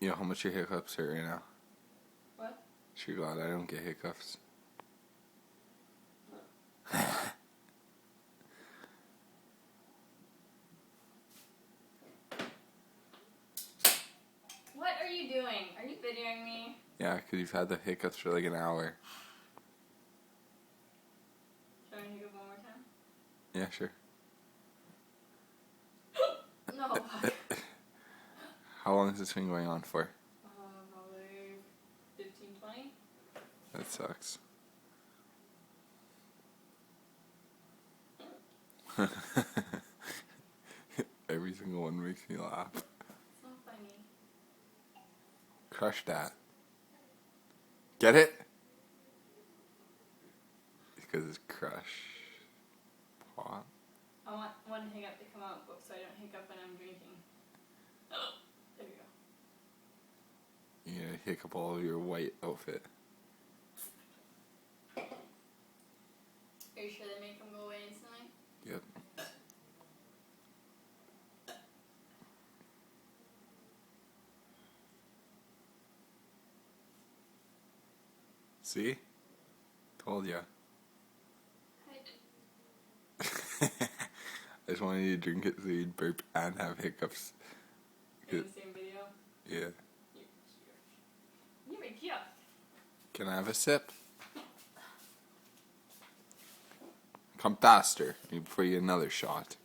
You know how much your hiccups hurt right now? What? Sure glad I don't get hiccups. What are you doing? Are you videoing me? Yeah, because you've had the hiccups for like an hour. Should I hiccup one more time? Yeah, sure. No. How long has this been going on for? Probably 15, 20. That sucks. Every single one makes me laugh. It's not funny. Crush that. Get it? Because it's crush. Pop. I want one hiccup to come out so I don't hiccup when I'm drinking. There we go. You're gonna hiccup all over your white outfit. Are you sure they make them go away instantly? Yep. See? Told ya. I just wanted you to drink it so you'd burp and have hiccups. In the same video? Yeah. You're a gift. Can I have a sip? Come faster. Let me pour you another shot.